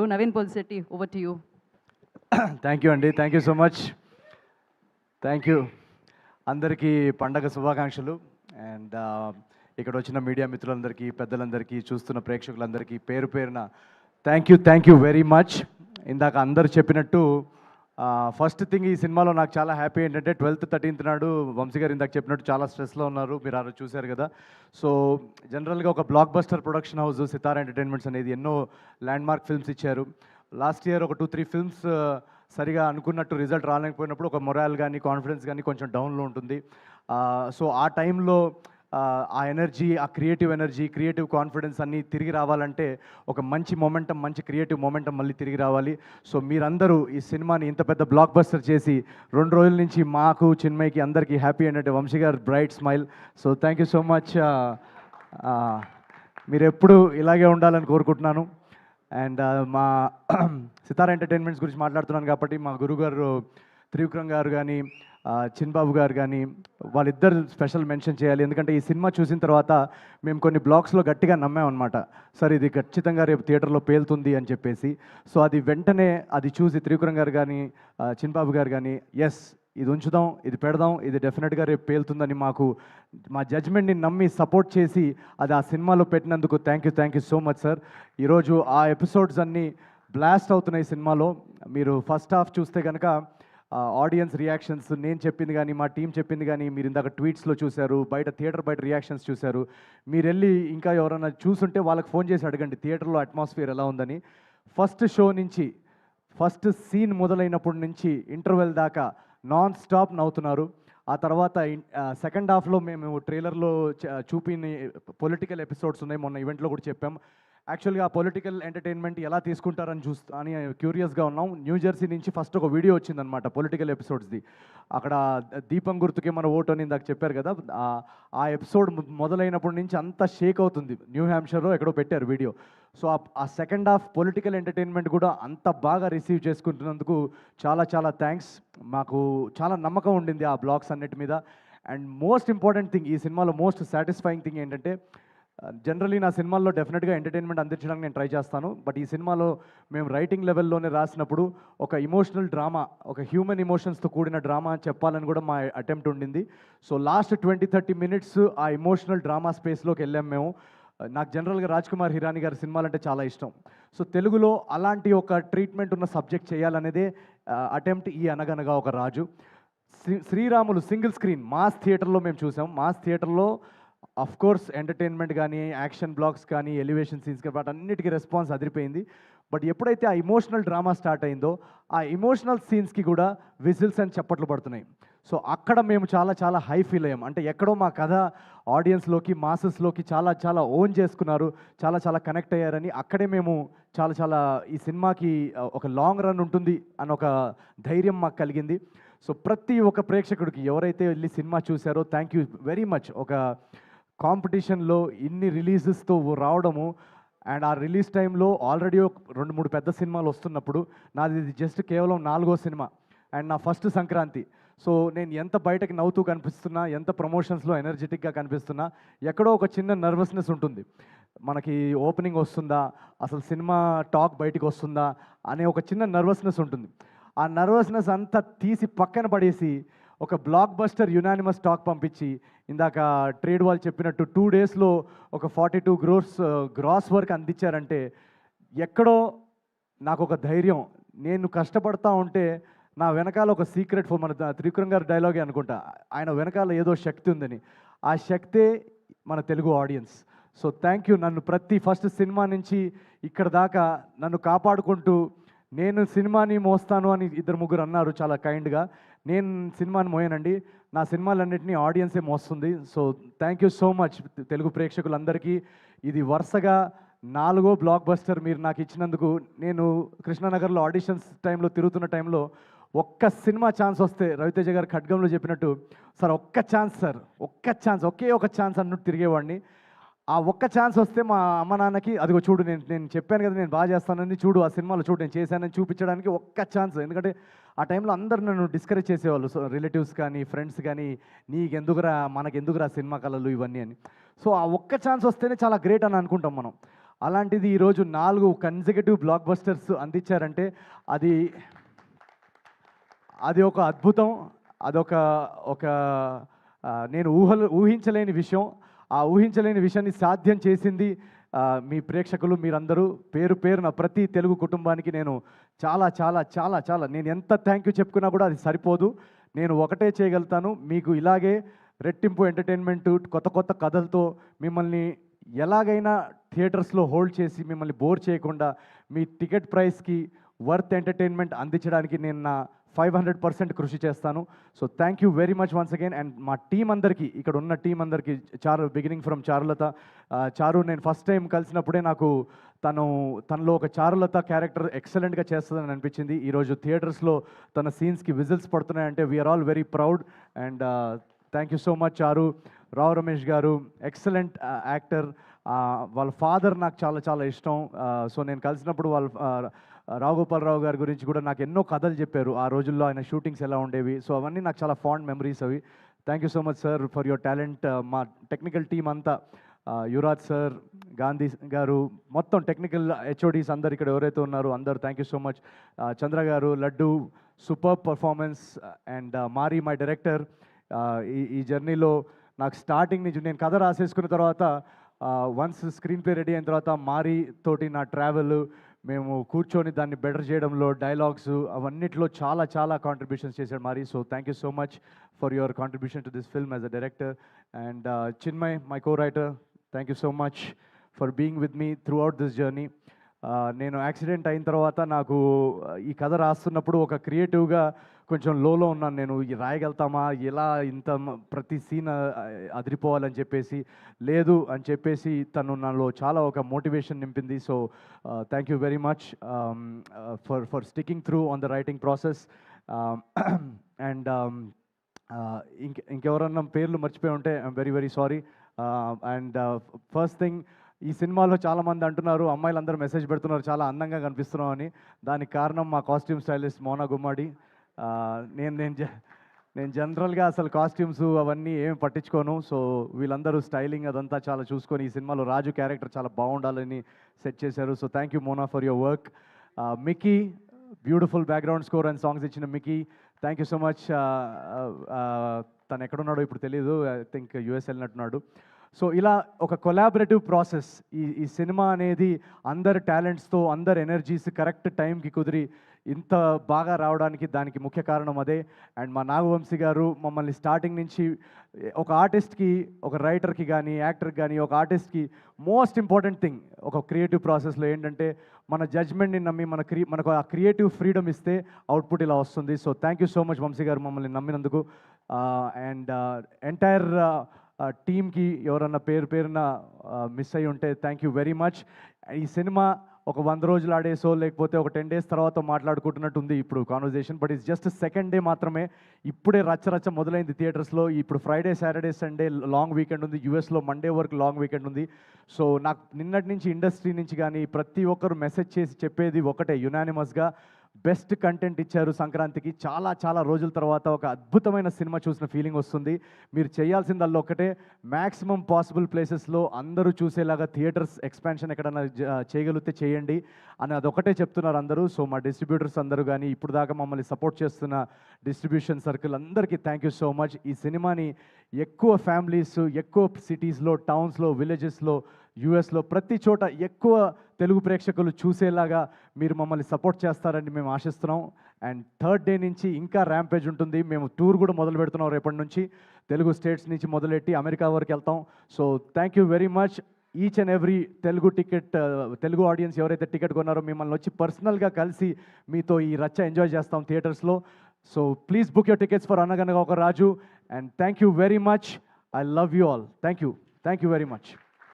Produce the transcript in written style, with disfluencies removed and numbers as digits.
Naveen Polsetti, over to you. Thank you అండి, thank you so much. Thank you. అందరికీ పండగ శుభాకాంక్షలు. And ఇక్కడ వచ్చిన మీడియా మిత్రులందరికీ, పెద్దలందరికీ, చూస్తున్న ప్రేక్షకులందరికీ పేరు పేరున థ్యాంక్ యూ వెరీ మచ్. ఇందాక అందరు చెప్పినట్టు ఫస్ట్ థింగ్, ఈ సినిమాలో నాకు చాలా హ్యాపీ ఏంటంటే 12th 13th నాడు వంశీ గారు ఇందాక చెప్పినట్టు చాలా స్ట్రెస్లో ఉన్నారు, మీరు ఆ రోజు చూశారు కదా. సో జనరల్గా ఒక బ్లాక్ బస్టర్ ప్రొడక్షన్ హౌస్ సితారా ఎంటర్టైన్మెంట్స్ అనేది ఎన్నో ల్యాండ్మార్క్ ఫిల్మ్స్ ఇచ్చారు. లాస్ట్ ఇయర్ ఒక 2-3 ఫిల్మ్స్ సరిగా అనుకున్నట్టు రిజల్ట్ రాలేకపోయినప్పుడు ఒక మొరాల్ కానీ కాన్ఫిడెన్స్ కానీ కొంచెం డౌన్లో ఉంటుంది. సో ఆ టైంలో ఆ ఎనర్జీ, ఆ క్రియేటివ్ ఎనర్జీ, క్రియేటివ్ కాన్ఫిడెన్స్ అన్నీ తిరిగి రావాలంటే ఒక మంచి మొమెంటం, మంచి క్రియేటివ్ మొమెంటం మళ్ళీ తిరిగి రావాలి. సో మీరందరూ ఈ సినిమాని ఇంత పెద్ద బ్లాక్ బస్టర్ చేసి 2 రోజుల నుంచి మాకు, చిన్మయ్కి, అందరికీ హ్యాపీ ఏంటంటే వంశీ గారు bright smile. So thank you so much. మీరు ఎప్పుడు ఇలాగే ఉండాలని కోరుకుంటున్నాను. అండ్ మా సితారా ఎంటర్టైన్మెంట్స్ గురించి మాట్లాడుతున్నాను కాబట్టి మా గురుగారు త్రివిక్రమ్ గారు కానీ, చిన్బాబు గారు కానీ, వాళ్ళిద్దరు స్పెషల్ మెన్షన్ చేయాలి. ఎందుకంటే ఈ సినిమా చూసిన తర్వాత మేము కొన్ని బ్లాగ్స్లో గట్టిగా నమ్మామన్నమాట, సార్ ఇది ఖచ్చితంగా రేపు థియేటర్లో పేలుతుంది అని చెప్పేసి. సో అది వెంటనే అది చూసి త్రివిక్రమ్ గారు కానీ, చిన్బాబు గారు కానీ, ఎస్ ఇది ఉంచుదాం, ఇది పెడదాం, ఇది డెఫినెట్గా రేపు పేలుతుందని మాకు మా జడ్జ్మెంట్ని నమ్మి సపోర్ట్ చేసి అది ఆ సినిమాలో పెట్టినందుకు thank you so much sir. ఈరోజు ఆ ఎపిసోడ్స్ అన్నీ బ్లాస్ట్ అవుతున్నాయి సినిమాలో. మీరు ఫస్ట్ హాఫ్ చూస్తే కనుక ఆడియన్స్ రియాక్షన్స్, నేను చెప్పింది కానీ, మా టీం చెప్పింది కానీ, మీరు ఇందాక ట్వీట్స్లో చూశారు, థియేటర్ బయట రియాక్షన్స్ చూశారు. మీరు వెళ్ళి ఇంకా ఎవరైనా చూసుంటే వాళ్ళకి ఫోన్ చేసి అడగండి థియేటర్లో అట్మాస్ఫియర్ ఎలా ఉందని. ఫస్ట్ షో నుంచి, ఫస్ట్ సీన్ మొదలైనప్పటి నుంచి ఇంటర్వెల్ దాకా నాన్ స్టాప్ నవ్వుతున్నారు. ఆ తర్వాత సెకండ్ హాఫ్లో మేము ట్రైలర్లో చూపిన పొలిటికల్ ఎపిసోడ్స్ ఉన్నాయి, మొన్న ఈవెంట్లో కూడా చెప్పాం. యాక్చువల్గా ఆ పొలిటికల్ ఎంటర్టైన్మెంట్ ఎలా తీసుకుంటారని అని క్యూరియస్గా ఉన్నాం. న్యూ జెర్సీ నుంచి ఫస్ట్ ఒక వీడియో వచ్చిందనమాట పొలిటికల్ ఎపిసోడ్స్ది. అక్కడ దీపం గుర్తుకే మన ఓటు అని ఇందాక చెప్పారు కదా, ఆ ఎపిసోడ్ మొదలైనప్పటి నుంచి అంతా షేక్ అవుతుంది. న్యూ హ్యాంప్షైర్లో ఎక్కడో పెట్టారు వీడియో. సో ఆ సెకండ్ హాఫ్ పొలిటికల్ ఎంటర్టైన్మెంట్ కూడా అంత బాగా రిసీవ్ చేసుకుంటున్నందుకు చాలా థ్యాంక్స్. మాకు చాలా నమ్మకం ఉండింది ఆ బ్లాగ్స్ అన్నిటి మీద. అండ్ మోస్ట్ ఇంపార్టెంట్ థింగ్, ఈ సినిమాలో మోస్ట్ సాటిస్ఫైయింగ్ థింగ్ ఏంటంటే, జనరలీ నా సినిమాల్లో డెఫినెట్గా ఎంటర్టైన్మెంట్ అందించడానికి నేను ట్రై చేస్తాను. బట్ ఈ సినిమాలో మేము రైటింగ్ లెవెల్లోనే రాసినప్పుడు ఒక ఇమోషనల్ డ్రామా, ఒక హ్యూమన్ ఇమోషన్స్తో కూడిన డ్రామా చెప్పాలని కూడా మా అటెంప్ట్ ఉండింది. సో లాస్ట్ 20-30 మినిట్స్ ఆ ఇమోషనల్ డ్రామా స్పేస్లోకి వెళ్ళాం మేము. నాకు జనరల్గా రాజ్ కుమార్ హిరానీ గారి సినిమాలంటే చాలా ఇష్టం. సో తెలుగులో అలాంటి ఒక ట్రీట్మెంట్ ఉన్న సబ్జెక్ట్ చేయాలనేదే అటెంప్ట్ ఈ అనగనగా ఒక రాజు. శ్రీరాములు సింగిల్ స్క్రీన్ మాస్ థియేటర్లో మేము చూసాం. మాస్ థియేటర్లో అఫ్ కోర్స్ ఎంటర్టైన్మెంట్ కానీ, యాక్షన్ బ్లాక్స్ కానీ, ఎలివేషన్ సీన్స్ కానీ, వాటన్నిటికీ రెస్పాన్స్ అదిరిపోయింది. బట్ ఎప్పుడైతే ఆ ఇమోషనల్ డ్రామా స్టార్ట్ అయిందో, ఆ ఇమోషనల్ సీన్స్కి కూడా విజిల్స్ అని చప్పట్లు పడుతున్నాయి. సో అక్కడ మేము చాలా హై ఫీల్ అయ్యాం. అంటే ఎక్కడో మా కథ ఆడియన్స్లోకి, మాసెస్లోకి చాలా ఓన్ చేసుకున్నారు, చాలా కనెక్ట్ అయ్యారని అక్కడే మేము చాలా ఈ సినిమాకి ఒక లాంగ్ రన్ ఉంటుంది అని ఒక ధైర్యం మాకు కలిగింది. సో ప్రతి ఒక్క ప్రేక్షకుడికి ఎవరైతే వెళ్ళి సినిమా చూశారో థ్యాంక్ యూ వెరీ మచ్. ఒక కాంపిటీషన్లో ఇన్ని రిలీజెస్తో రావడము, అండ్ ఆ రిలీజ్ టైంలో ఆల్రెడీ 2-3 పెద్ద సినిమాలు వస్తున్నప్పుడు నాది ఇది జస్ట్ కేవలం 4వ సినిమా అండ్ నా ఫస్ట్ సంక్రాంతి. సో నేను ఎంత బయటకు నవ్వుతూ కనిపిస్తున్నా, ఎంత ప్రమోషన్స్లో ఎనర్జెటిక్గా కనిపిస్తున్నా, ఎక్కడో ఒక చిన్న నర్వస్నెస్ ఉంటుంది. మనకి ఓపెనింగ్ వస్తుందా, అసలు సినిమా టాక్ బయటికి వస్తుందా అనే ఒక చిన్న నర్వస్నెస్ ఉంటుంది. ఆ నర్వస్నెస్ అంతా తీసి పక్కన పడేసి ఒక బ్లాక్ బస్టర్ యునానిమస్ టాక్ పంపించి, ఇందాక ట్రేడ్ వాళ్ళు చెప్పినట్టు 2 డేస్లో ఒక 42 crores గ్రాస్ వర్క్ అందించారంటే ఎక్కడో నాకు ఒక ధైర్యం. నేను కష్టపడతా ఉంటే నా వెనకాల ఒక సీక్రెట్ మన త్రివిక్రమ్ గారి డైలాగే అనుకుంటా, ఆయన వెనకాల ఏదో శక్తి ఉందని. ఆ శక్తే మన Telugu audience. So thank you. నన్ను ప్రతి ఫస్ట్ సినిమా నుంచి ఇక్కడ దాకా నన్ను కాపాడుకుంటూ, నేను సినిమాని మోస్తాను అని 2-3 అన్నారు చాలా కైండ్గా. నేను సినిమాని మోయనండి, నా సినిమాలన్నింటినీ ఆడియన్సే మోస్తుంది. So thank you so much Telugu ప్రేక్షకులందరికీ. ఇది వరుసగా 4వ బ్లాక్ బస్టర్ మీరు నాకు ఇచ్చినందుకు. నేను కృష్ణానగర్లో ఆడిషన్స్ టైంలో తిరుగుతున్న టైంలో ఒక్క సినిమా ఛాన్స్ వస్తే, రవితేజ గారు ఖడ్గంలో చెప్పినట్టు, సార్ ఒక్క ఛాన్స్ ఒకే ఒక ఛాన్స్ అన్నట్టు తిరిగేవాడిని. ఆ ఒక్క ఛాన్స్ వస్తే మా అమ్మ నాన్నకి, అదిగో చూడు నేను చెప్పాను కదా నేను బాగా చేస్తానని, చూడు ఆ సినిమాలో చూడు నేను చేశానని చూపించడానికి ఒక్క ఛాన్స్. ఎందుకంటే ఆ టైంలో అందరు నన్ను డిస్కరేజ్ చేసేవాళ్ళు, సో రిలేటివ్స్ కానీ, ఫ్రెండ్స్ కానీ, నీకెందుకురా, మనకెందుకురా సినిమా కళలు ఇవన్నీ అని. సో ఆ ఒక్క ఛాన్స్ వస్తేనే చాలా గ్రేట్ అని అనుకుంటాం మనం. అలాంటిది ఈరోజు 4 కన్సెక్యూటివ్ బ్లాక్ బస్టర్స్ అందించారంటే అది అది ఒక అద్భుతం. అదొక ఒక నేను ఊహించలేని విషయం. ఆ ఊహించలేని విషయాన్ని సాధ్యం చేసింది మీ ప్రేక్షకులు మీరందరూ. పేరు పేరున ప్రతి తెలుగు కుటుంబానికి నేను చాలా చాలా చాలా చాలా నేను ఎంత థ్యాంక్ యూ చెప్పుకున్నా కూడా అది సరిపోదు. నేను ఒకటే చేయగలుగుతాను, మీకు ఇలాగే రెట్టింపు ఎంటర్టైన్మెంట్ కొత్త కొత్త కథలతో మిమ్మల్ని ఎలాగైనా థియేటర్స్లో హోల్డ్ చేసి మిమ్మల్ని బోర్ చేయకుండా మీ టికెట్ ప్రైస్కి వర్త్ ఎంటర్టైన్మెంట్ అందించడానికి నేను నా 500% కృషి చేస్తాను. So thank you very much once again. And మా టీం అందరికీ, ఇక్కడ ఉన్న టీం అందరికీ, బిగినింగ్ ఫ్రమ్ చారులత. చారు నేను ఫస్ట్ టైం కలిసినప్పుడే నాకు తనలో ఒక చారులత క్యారెక్టర్ ఎక్సలెంట్గా చేస్తుందని అనిపించింది. ఈరోజు థియేటర్స్లో తన సీన్స్కి విజిల్స్ పడుతున్నాయంటే we are all very proud. And thank you so much Charu. Rao Ramesh గారు ఎక్సలెంట్ యాక్టర్. వాళ్ళ ఫాదర్ నాకు చాలా చాలా ఇష్టం. సో నేను కలిసినప్పుడు రావుగోపాలరావు గారి గురించి కూడా నాకు ఎన్నో కథలు చెప్పారు. ఆ రోజుల్లో ఆయన షూటింగ్స్ ఎలా ఉండేవి. సో అవన్నీ నాకు చాలా ఫాండ్ మెమరీస్ అవి. Thank you so much sir for your talent. మా టెక్నికల్ టీం అంతా, యువరాజ్ సార్, గాంధీ గారు, మొత్తం టెక్నికల్ హెచ్ఓడీస్ అందరు ఇక్కడ ఎవరైతే ఉన్నారో అందరు thank you so much. Chandra గారు, Laddu, super performance. And Maari my director. ఈ జర్నీలో నాకు స్టార్టింగ్ నుంచి నేను కథ రాసేసుకున్న తర్వాత వన్స్ స్క్రీన్ ప్లే రెడీ అయిన తర్వాత మారీ తోటి నా ట్రావెల్, మేము కూర్చొని దాన్ని బెటర్ చేయడంలో, డైలాగ్స్ అవన్నిట్లో చాలా చాలా కాంట్రిబ్యూషన్స్ చేశాడు Maari. So thank you so much for your contribution to this film as a director. And Chinmay, my co writer, thank you so much for being with me throughout this journey. నేను accident అయిన తర్వాత నాకు ఈ కథ రాస్తున్నప్పుడు ఒక క్రియేటివ్గా కొంచెం లోలో ఉన్నాను. నేను రాయగలుగుతామా, ఎలా ఇంత ప్రతి సీన్ అదిరిపోవాలని చెప్పేసి, లేదు అని చెప్పేసి తను నాలో చాలా ఒక మోటివేషన్ నింపింది. So thank you very much for sticking through on the writing process. And ఇంకెవరన్నా పేర్లు మర్చిపోయి ఉంటే I'm very very sorry. And first thing, ఈ సినిమాలో చాలామంది అంటున్నారు, అమ్మాయిలందరూ మెసేజ్ పెడుతున్నారు చాలా అందంగా కనిపిస్తున్నాం అని. దానికి కారణం మా కాస్ట్యూమ్ స్టైలిస్ట్ మోనా గుమ్మడి. నేను జనరల్గా అసలు కాస్ట్యూమ్స్ అవన్నీ ఏమి పట్టించుకోను. సో వీళ్ళందరూ స్టైలింగ్ అదంతా చాలా చూసుకొని ఈ సినిమాలో రాజు క్యారెక్టర్ చాలా బాగుండాలని సెట్ చేశారు. So thank you Mona for your work. Mickey, beautiful background score and songs ఇచ్చిన Mickey, thank you so much. తను ఎక్కడున్నాడో ఇప్పుడు తెలియదు, ఐ థింక్ యూఎస్ వెళ్ళినట్టున్నాడు. సో ఇలా ఒక కొలాబరేటివ్ ప్రాసెస్. ఈ సినిమా అనేది అందరి టాలెంట్స్తో, అందరి ఎనర్జీస్ కరెక్ట్ టైంకి కుదిరి ఇంత బాగా రావడానికి దానికి ముఖ్య కారణం అదే. అండ్ మా నాగవంశీ గారు మమ్మల్ని స్టార్టింగ్ నుంచి ఒక ఆర్టిస్ట్కి, ఒక రైటర్కి కానీ, యాక్టర్కి కానీ, ఒక ఆర్టిస్ట్కి మోస్ట్ ఇంపార్టెంట్ థింగ్ ఒక క్రియేటివ్ ప్రాసెస్లో ఏంటంటే మన జడ్జ్మెంట్ని నమ్మి మనకు ఆ క్రియేటివ్ ఫ్రీడమ్ ఇస్తే అవుట్పుట్ ఇలా వస్తుంది. So thank you so much Vamsi గారు మమ్మల్ని నమ్మినందుకు. అండ్ ఎంటైర్ టీమ్కి ఎవరన్నా పేరున మిస్ అయ్యి ఉంటే థ్యాంక్ యూ వెరీ మచ్. ఈ సినిమా ఒక 100 రోజులు ఆడేసో లేకపోతే ఒక 10 days తర్వాత మాట్లాడుకుంటున్నట్టు ఉంది ఇప్పుడు conversation, but it's just second day మాత్రమే. ఇప్పుడే రచ్చ మొదలైంది థియేటర్స్లో. ఇప్పుడు Friday, Saturday, Sunday long weekend ఉంది. యూఎస్లో మండే వరకు లాంగ్ వీకెండ్ ఉంది. సో నాకు నిన్నటి నుంచి ఇండస్ట్రీ నుంచి కానీ ప్రతి ఒక్కరు మెసేజ్ చేసి చెప్పేది ఒకటే, యునానిమస్గా బెస్ట్ కంటెంట్ ఇచ్చారు సంక్రాంతికి. చాలా చాలా రోజుల తర్వాత ఒక అద్భుతమైన సినిమా చూసిన ఫీలింగ్ వస్తుంది. మీరు చేయాల్సిందల్లా ఒకటే, మ్యాక్సిమం పాసిబుల్ ప్లేసెస్లో అందరూ చూసేలాగా థియేటర్స్ ఎక్స్పాన్షన్ ఎక్కడన్నా చేయగలిగితే చేయండి అని అదొకటే చెప్తున్నారు అందరూ. సో మా డిస్ట్రిబ్యూటర్స్ అందరూ కానీ, ఇప్పుడు దాకా మమ్మల్ని సపోర్ట్ చేస్తున్న డిస్ట్రిబ్యూషన్ సర్కిల్ అందరికీ థ్యాంక్ యూ సో మచ్. ఈ సినిమాని ఎక్కువ ఫ్యామిలీస్, ఎక్కువ సిటీస్లో, టౌన్స్లో, విలేజెస్లో, యూఎస్లో ప్రతి చోట ఎక్కువ తెలుగు ప్రేక్షకులు చూసేలాగా మీరు మమ్మల్ని సపోర్ట్ చేస్తారని మేము ఆశిస్తున్నాం. అండ్ థర్డ్ డే నుంచి ఇంకా ర్యాంపేజ్ ఉంటుంది. మేము టూర్ కూడా మొదలు పెడుతున్నాం రేపటి నుంచి. తెలుగు స్టేట్స్ నుంచి మొదలెట్టి అమెరికా వరకు వెళ్తాం. So thank you very much. Each and every Telugu audience ఎవరైతే టికెట్ కొన్నారో మిమ్మల్ని వచ్చి పర్సనల్గా కలిసి మీతో ఈ రచ్చ ఎంజాయ్ చేస్తాం థియేటర్స్లో. So please book your tickets for Anaganaga Oka Raju. And thank you very much. I love you all. Thank you very much.